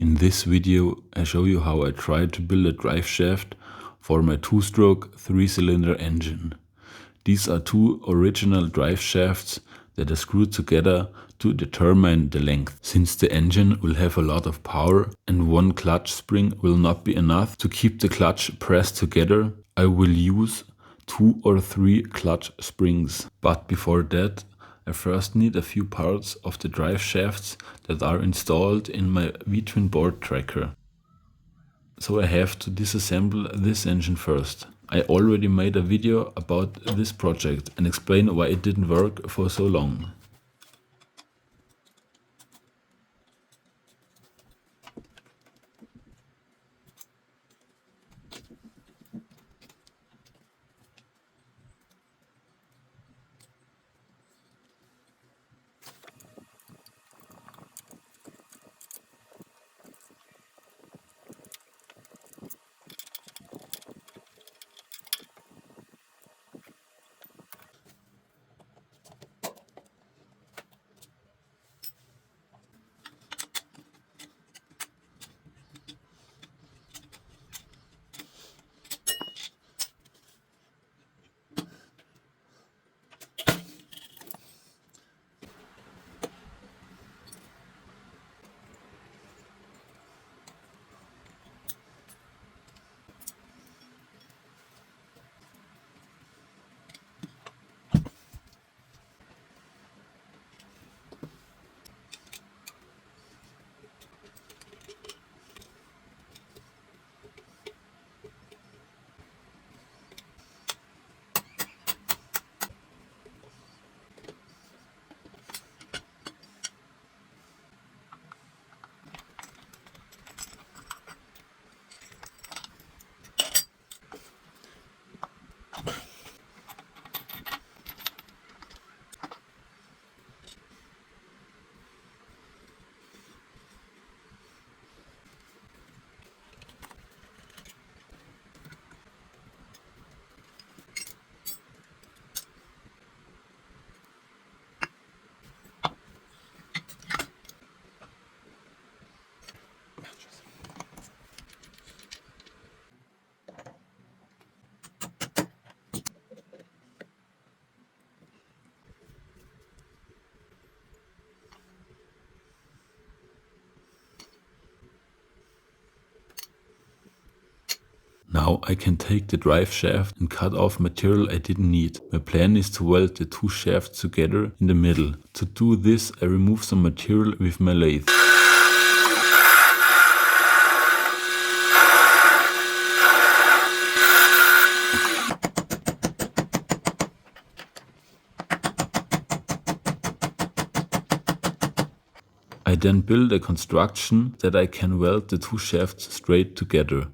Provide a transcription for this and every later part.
In this video I show you how I tried to build a drive shaft for my 2-stroke 3-cylinder engine. These are two original drive shafts that are screwed together to determine the length. Since the engine will have a lot of power and one clutch spring will not be enough to keep the clutch pressed together, I will use 2 or 3 clutch springs. But before that, I first need a few parts of the drive shafts that are installed in my V-twin board tracker. So I have to disassemble this engine first. I already made a video about this project and explain why it didn't work for so long. Now I can take the drive shaft and cut off material I didn't need. My plan is to weld the two shafts together in the middle. To do this, I remove some material with my lathe. I then build a construction that I can weld the two shafts straight together.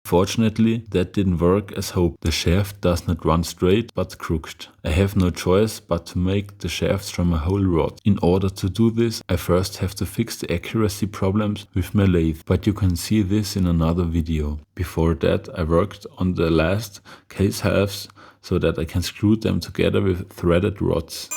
Fortunately, that didn't work as hoped. The shaft does not run straight but crooked. I have no choice but to make the shafts from a whole rod. In order to do this, I first have to fix the accuracy problems with my lathe, but you can see this in another video. Before that, I worked on the last case halves so that I can screw them together with threaded rods.